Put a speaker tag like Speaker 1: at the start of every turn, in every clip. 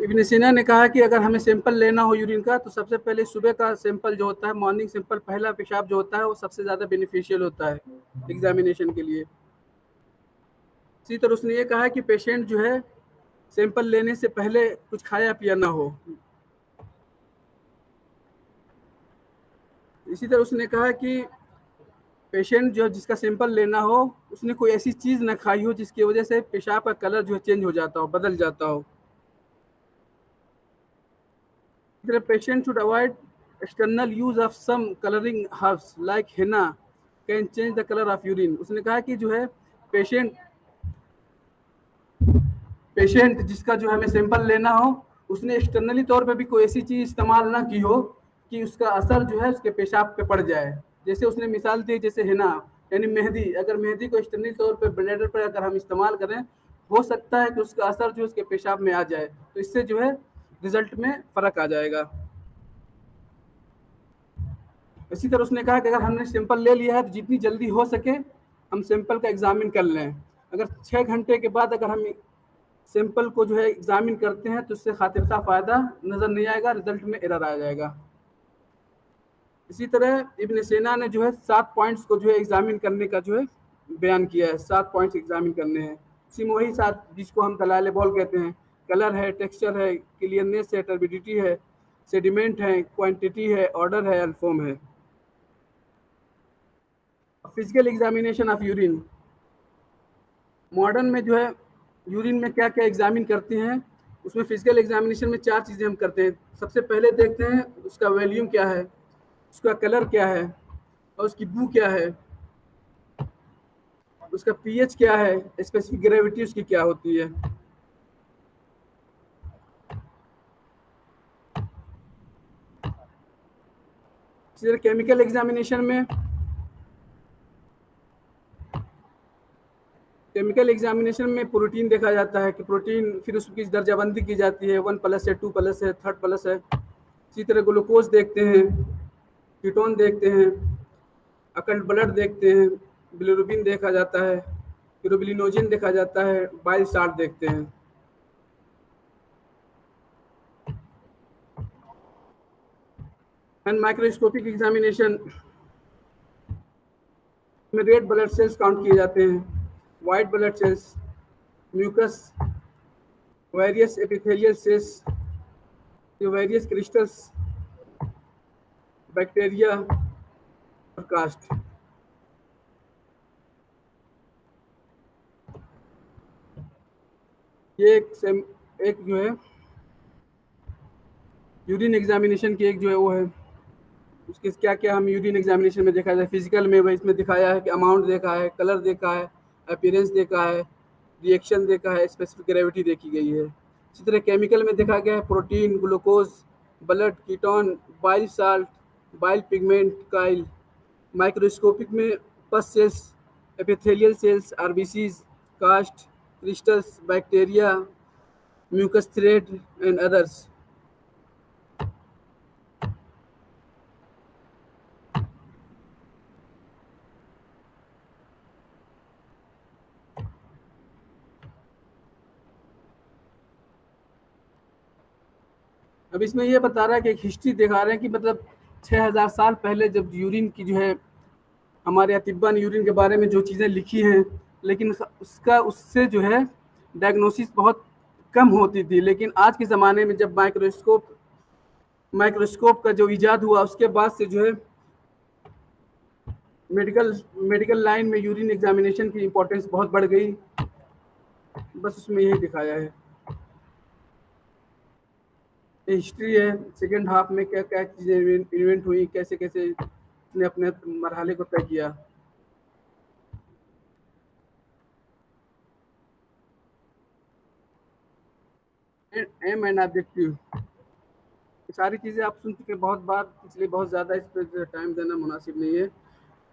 Speaker 1: इब्न सीना ने कहा कि अगर हमें सैंपल लेना हो यूरिन का तो सबसे पहले सुबह का सैंपल जो होता है, मॉर्निंग सैंपल, पहला पेशाब जो होता है वो सबसे ज़्यादा बेनिफिशियल होता है एग्जामिनेशन के लिए। इसी तरह उसने ये कहा कि पेशेंट जो है सैंपल लेने से पहले कुछ खाया पिया ना हो। इसी तरह उसने कहा कि पेशेंट जो जिसका सैंपल लेना हो उसने कोई ऐसी चीज़ ना खाई हो जिसकी वजह से पेशाब का कलर जो है चेंज हो जाता हो, बदल जाता हो। The patient should avoid external use of some coloring herbs like henna can change the color of urine। उसने कहा कि जो है पेशेंट पेशेंट जिसका जो हमें सैंपल लेना हो उसने एक्सटर्नली तौर पे भी कोई ऐसी चीज़ इस्तेमाल ना की हो कि उसका असर जो है उसके पेशाब पे पड़ जाए। जैसे उसने मिसाल दी, जैसे हिना यानी मेहंदी, अगर मेहंदी को एक्सटर्नली तौर पे ब्लेडर पर अगर हम इस्तेमाल करें, हो सकता है कि उसका असर जो उसके पेशाब में आ जाए, तो इससे जो है रिजल्ट में फ़र्क आ जाएगा। इसी तरह उसने कहा कि अगर हमने सैंपल ले लिया है तो जितनी जल्दी हो सके हम सैंपल का एग्जामिन कर लें। अगर 6 घंटे के बाद अगर हम सैंपल को जो है एग्जामिन करते हैं तो उससे खातिर खा फ़ायदा नज़र नहीं आएगा, रिजल्ट में एरर आ जाएगा। इसी तरह इब्न सीना ने जो है 7 पॉइंट्स को जो है एग्जामिन करने का जो है बयान किया है। 7 पॉइंट्स एग्जामिन करने हैं, इसी में वही 7 जिसको हम दलाइल बॉल कहते हैं। कलर है, टेक्सचर है, क्लियरनेस है, टर्बिडिटी है, सेडिमेंट है, क्वांटिटी है, ऑर्डर है, अल्फॉर्म है। Physical examination of urine, modern में जो है यूरिन में क्या क्या एग्जामिन करते हैं, उसमें फिजिकल एग्जामिनेशन में 4 चीज़ें हम करते हैं। सबसे पहले देखते हैं उसका वॉल्यूम क्या है, उसका कलर क्या है, और उसकी बू क्या है, उसका पीएच क्या है, स्पेसिफिक ग्रेविटी उसकी क्या होती है। इसी तरह केमिकल एग्जामिनेशन में प्रोटीन देखा जाता है कि प्रोटीन, फिर उसकी दर्जाबंदी की जाती है, 1+ है, 2+ है, 3+ है। इसी तरह ग्लूकोज देखते हैं, कीटोन देखते हैं, अकल्ट ब्लड देखते हैं, बिलिरुबिन देखा जाता है, यूरोबिलिनोजिन देखा जाता है, बाइल साल्ट देखते हैं। एंड माइक्रोस्कोपिक एग्जामिनेशन में रेड ब्लड सेल्स काउंट किए जाते हैं, white blood cells, mucus, various epithelial cells, various crystals, bacteria और कास्ट। ये एक जो है यूरिन एग्जामिनेशन की एक जो है वो है, उसके क्या क्या हम यूरिन एग्जामिनेशन में देखा जाए। फिजिकल में वही इसमें दिखाया है कि अमाउंट देखा है, कलर देखा है, अपीयरेंस देखा है, रिएक्शन देखा है, स्पेसिफिक ग्रेविटी देखी गई है। इसी तरह केमिकल में देखा गया है protein, glucose, blood, ketone, bile salt, bile pigment, chyle. Microscopic में pus cells, epithelial cells, RBCs, cast, crystals, bacteria, mucus thread and others. अब इसमें ये बता रहा है कि एक हिस्ट्री दिखा रहे हैं कि मतलब 6000 साल पहले जब यूरिन की जो है हमारे अतिब्बा ने यूरिन के बारे में जो चीज़ें लिखी हैं, लेकिन उसका उससे जो है डायग्नोसिस बहुत कम होती थी। लेकिन आज के ज़माने में जब माइक्रोस्कोप का जो इजाद हुआ उसके बाद से जो है मेडिकल लाइन में यूरिन एग्जामिनेशन की इम्पोर्टेंस बहुत बढ़ गई। बस उसमें यही दिखाया है, हिस्ट्री है। सेकेंड हाफ में क्या क्या चीज़ें इन्वेंट हुई, कैसे कैसे उसने अपने मरहले को तय किया। एम एंड ऑब्जेक्टिव, सारी चीज़ें आप सुन चुके बहुत बार, इसलिए बहुत ज़्यादा इस पर टाइम देना मुनासिब नहीं है।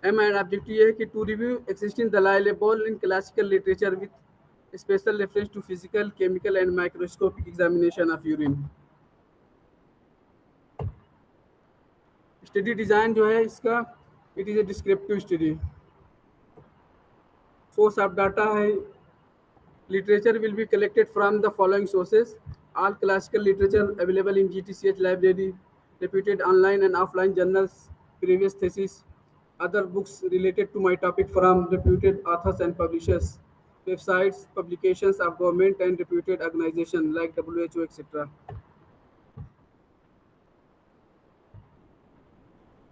Speaker 1: एम एंड ऑब्जेक्टिव ये है कि टू रिव्यू एक्सिस्टिंग दलाइलेबल in classical literature with special reference to physical, chemical and microscopic examination of urine. Study design जो है इसका, it is a descriptive study. Source of data है, literature will be collected from the following sources: All classical literature available in GTCH library, reputed online and offline journals, previous thesis, other books related to my topic from reputed authors and publishers, websites, publications of government and reputed organizations like WHO, etc.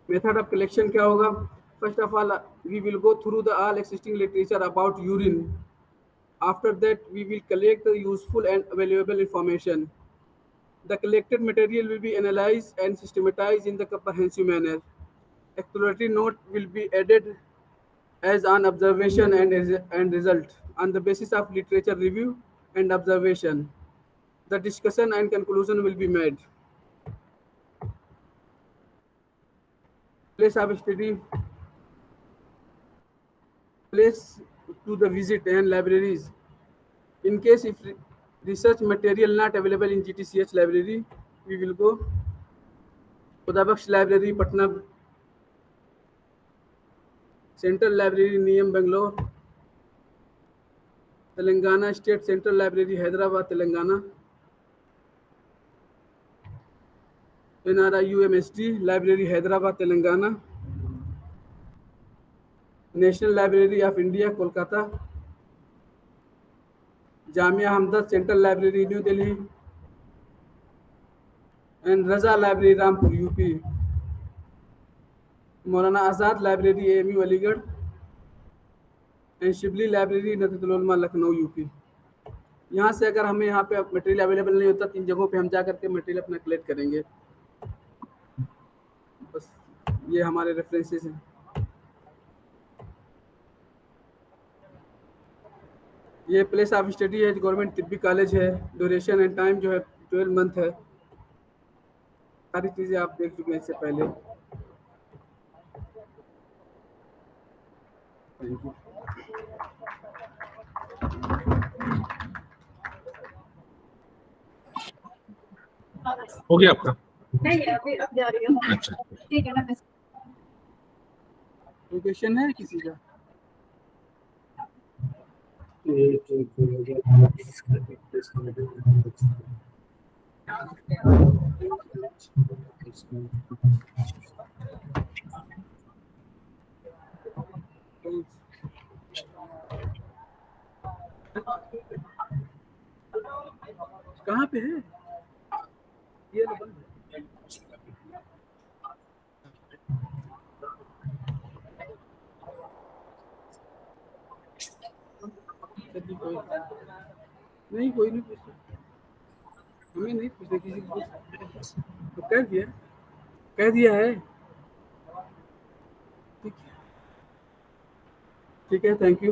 Speaker 1: Method of collection क्या होगा? First of all, we will go through the all existing literature about urine. After that, we will collect the useful and valuable information. The collected material will be analyzed and systematized in the comprehensive manner. Exploratory note will be added as an observation and result on the basis of literature review and observation. The discussion and conclusion will be made. Place of study, place to the visit and libraries. In case if research material not available in GTCH library, we will go Khudabakhsh Library, Patna, Central Library, Niyam, Bangalore, Telangana State Central Library, Hyderabad, Telangana, NRI UMSD Library, Hyderabad, Telangana, National Library of India, Kolkata, Jamia Hamdard Central Library, New Delhi, and Raza Library, Rampur, UP, Maulana Azad Library, AMU, Aligarh, and Shibli library Nazrul Lucknow UP. यहाँ से अगर हमें यहाँ पे material available नहीं होता, 3 जगहों पे हम जा करके मटेरियल अपना कलेक्ट करेंगे। बस ये हमारे रेफरेंसेस हैं। ये प्लेस ऑफ स्टडी है, गवर्नमेंट तिब्बी कॉलेज है। ड्यूरेशन एंड टाइम जो है 12 मंथ है। सारी चीज़ें आप देख चुके हैं इससे पहले। Thank you.
Speaker 2: हो गया आपका?
Speaker 3: नहीं अभी अब जा रही हूँ।
Speaker 2: अच्छा,
Speaker 3: ठीक है ना।
Speaker 1: कोई क्वेश्चन है किसी का? कहाँ पे है ये? बंद है। नहीं कोई नहीं पूछता, हमें नहीं पूछते किसी को। तो कह दिया है। ठीक है, थैंक यू।